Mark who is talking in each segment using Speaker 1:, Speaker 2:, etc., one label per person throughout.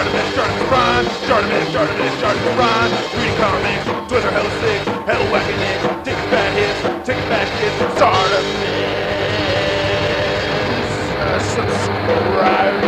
Speaker 1: Prime, Jardimus Prime, 3D comics, toys are hella sick, hella whacking it, taking bad hits, taking back hits,
Speaker 2: Subscribe.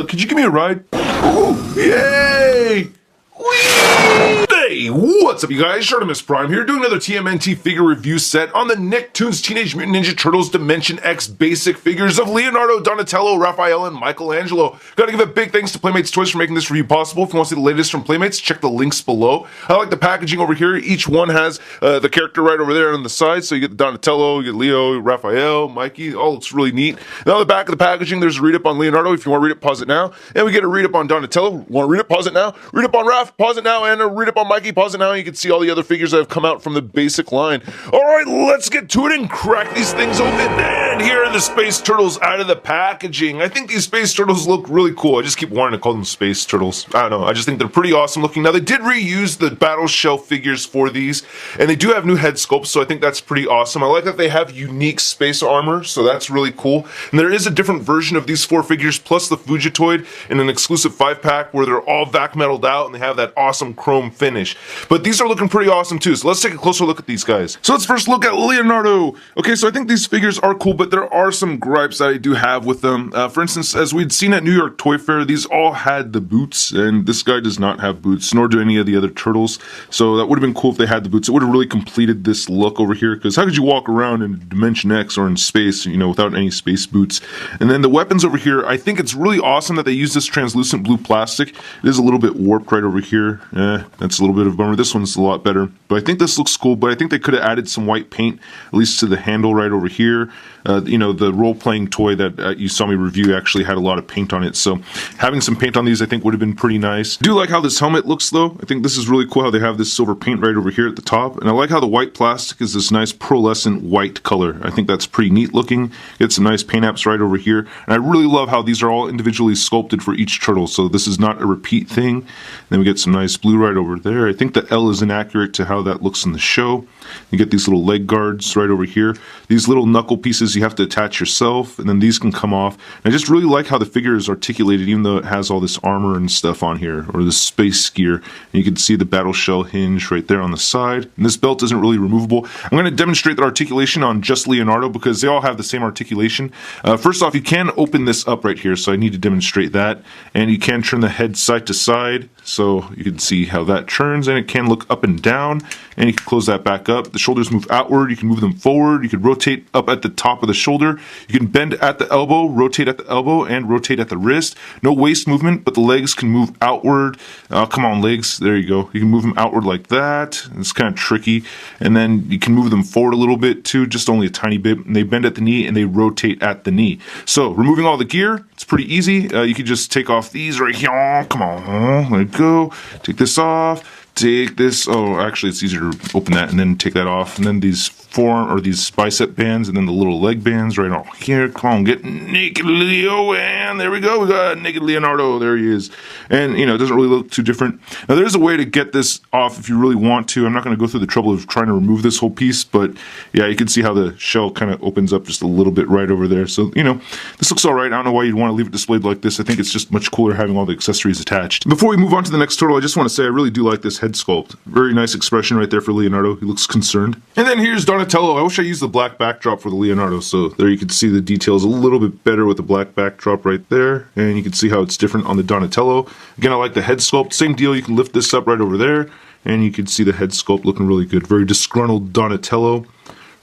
Speaker 2: Could you give me a ride? Ooh, yay! Whee! Hey, what's up you guys? Jardimus Prime here, doing another TMNT figure review set on the Nicktoons Teenage Mutant Ninja Turtles Dimension X basic figures of Leonardo, Donatello, Raphael, and Michelangelo. Gotta give a big thanks to Playmates Toys for making this review possible. If you want to see the latest from Playmates, check the links below. I like the packaging over here. Each one has the character right over there on the side, so you get the Donatello, you get Leo, Raphael, Mikey. All looks really neat. Now on the back of the packaging, there's a read-up on Leonardo. If you want to read it, pause it now. And we get a read-up on Donatello. Want to read it? Pause it now. Read up on Raph, pause it now. And a read-up on Mikey, pause it now. You can see all the other figures that have come out from the basic line. Alright, let's get to it and crack these things open. And here are the Space Turtles out of the packaging. I think these Space Turtles look really cool. I just keep wanting to call them Space Turtles. I don't know, I just think they're pretty awesome looking. Now, they did reuse the Battle Shell figures for these, and they do have new head sculpts, so I think that's pretty awesome. I like that they have unique space armor, so that's really cool. And there is a different version of these four figures, plus the Fugitoid, in an exclusive 5-pack where they're all vac metaled out and they have that awesome chrome finish. But these are looking pretty awesome too, so let's take a closer look at these guys. So let's first look at Leonardo. Okay, so I think these figures are cool, but there are some gripes that I do have with them. For instance, as we'd seen at New York Toy Fair, these all had the boots, and this guy does not have boots, nor do any of the other turtles. So that would have been cool if they had the boots. It would have really completed this look over here, because how could you walk around in Dimension X or in space, you know, without any space boots? And then the weapons over here, I think it's really awesome that they use this translucent blue plastic. It is a little bit warped right over here. That's a little bit of a bummer. This one's a lot better, but I think this looks cool. But I think they could have added some white paint, at least to the handle right over here. You know, the role-playing toy that you saw me review actually had a lot of paint on it, so having some paint on these I think would have been pretty nice. I do like how this helmet looks though. I think this is really cool how they have this silver paint right over here at the top, and I like how the white plastic is this nice pearlescent white color. I think that's pretty neat looking. Get some nice paint apps right over here, and I really love how these are all individually sculpted for each turtle, so this is not a repeat thing. Then we get some nice blue right over there. I think the L is inaccurate to how that looks in the show. You get these little leg guards right over here. These little knuckle pieces you have to attach yourself, and then these can come off. And I just really like how the figure is articulated, even though it has all this armor and stuff on here, or this space gear. And you can see the battle shell hinge right there on the side. And this belt isn't really removable. I'm going to demonstrate that articulation on just Leonardo because they all have the same articulation. First off, you can open this up right here, so I need to demonstrate that. And you can turn the head side to side, so you can see how that turns, and it can look up and down, and you can close that back up. The shoulders move outward, you can move them forward, you can rotate up at the top of the shoulder, you can bend at the elbow, rotate at the elbow, and rotate at the wrist. No waist movement, but the legs can move outward. Come on, legs, there you go. You can move them outward like that. It's kind of tricky. And then you can move them forward a little bit too, just only a tiny bit. And they bend at the knee and they rotate at the knee. So removing all the gear, it's pretty easy. You can just take off these right here. Come on, let it go. Take this off. Take this, oh, actually it's easier to open that and then take that off, and then these forearm or these bicep bands, and then the little leg bands right on here. Come on, get naked Leo, and there we go, we got naked Leonardo, there he is. And you know, it doesn't really look too different. Now there's a way to get this off if you really want to. I'm not going to go through the trouble of trying to remove this whole piece, but yeah, you can see how the shell kind of opens up just a little bit right over there. So, you know, this looks alright. I don't know why you'd want to leave it displayed like this. I think it's just much cooler having all the accessories attached. Before we move on to the next turtle, I just want to say I really do like this head sculpt. Very nice expression right there for Leonardo. He looks concerned. And then here's Donatello. I wish I used the black backdrop for the Leonardo, so there you can see the details a little bit better with the black backdrop right there, and you can see how it's different on the Donatello. Again, I like the head sculpt. Same deal, you can lift this up right over there, and you can see the head sculpt looking really good. Very disgruntled Donatello.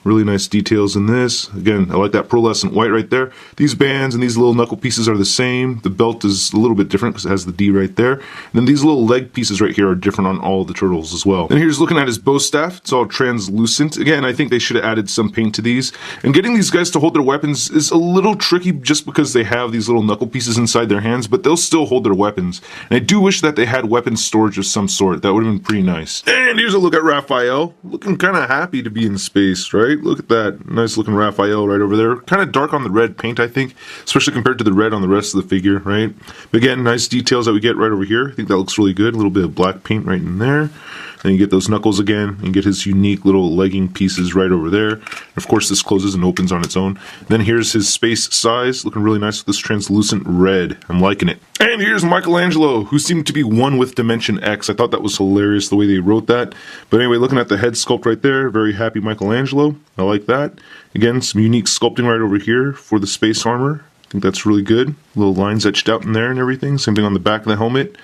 Speaker 2: Really nice details in this. Again, I like that pearlescent white right there. These bands and these little knuckle pieces are the same. The belt is a little bit different because it has the D right there. And then these little leg pieces right here are different on all the turtles as well. And here's looking at his bow staff. It's all translucent. Again, I think they should have added some paint to these. And getting these guys to hold their weapons is a little tricky just because they have these little knuckle pieces inside their hands, but they'll still hold their weapons. And I do wish that they had weapon storage of some sort. That would have been pretty nice. And here's a look at Raphael. Looking kind of happy to be in space, right? Look at that. Nice looking Raphael right over there. Kind of dark on the red paint, I think, especially compared to the red on the rest of the figure, right? But again, nice details that we get right over here. I think that looks really good. A little bit of black paint right in there. And you get those knuckles again, and get his unique little legging pieces right over there. And of course, this closes and opens on its own. Then here's his space size, looking really nice with this translucent red. I'm liking it. And here's Michelangelo, who seemed to be one with Dimension X. I thought that was hilarious the way they wrote that. But anyway, looking at the head sculpt right there, very happy Michelangelo. I like that. Again, some unique sculpting right over here for the space armor. I think that's really good. Little lines etched out in there and everything. Same thing on the back of the helmet.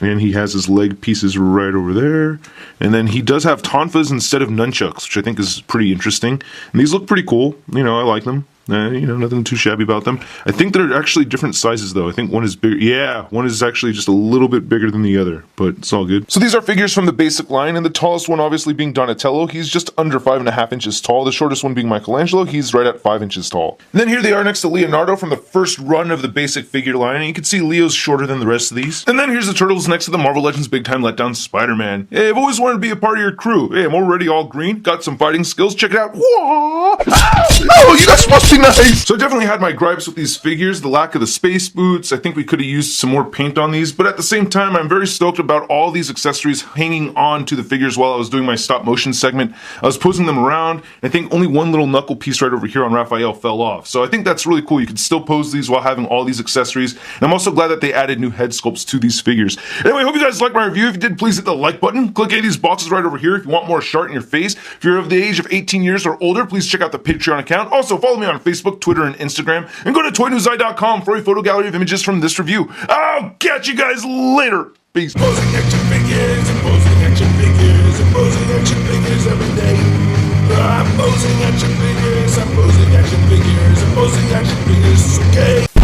Speaker 2: And he has his leg pieces right over there. And then he does have tonfas instead of nunchucks, which I think is pretty interesting. And these look pretty cool. You know, I like them. Nothing too shabby about them. I think they're actually different sizes, though. I think one is bigger. Yeah, one is actually just a little bit bigger than the other, but it's all good. So these are figures from the basic line, and the tallest one obviously being Donatello. He's just under 5.5 inches tall. The shortest one being Michelangelo. He's right at 5 inches tall. And then here they are next to Leonardo from the first run of the basic figure line, and you can see Leo's shorter than the rest of these. And then here's the Turtles next to the Marvel Legends Big Time Letdown Spider-Man. Hey, I've always wanted to be a part of your crew. Hey, I'm already all green, got some fighting skills. Check it out. Whoa! Oh, you guys must be nice! So I definitely had my gripes with these figures, the lack of the space boots. I think we could have used some more paint on these, but at the same time, I'm very stoked about all these accessories hanging on to the figures while I was doing my stop motion segment. I was posing them around, and I think only one little knuckle piece right over here on Raphael fell off. So I think that's really cool. You can still pose these while having all these accessories, and I'm also glad that they added new head sculpts to these figures. Anyway, hope you guys liked my review. If you did, please hit the like button. Click any of these boxes right over here if you want more Shart in your face. If you're of the age of 18 years or older, please check out the Patreon account. Also, follow me on Facebook, Twitter, and Instagram, and go to toynewseye.com for a photo gallery of images from this review. I'll catch you guys later. Peace.
Speaker 1: Posing action figures and posing action figures and posing action figures every day. I'm posing action figures, I'm posing action figures, I'm posing action figures, okay.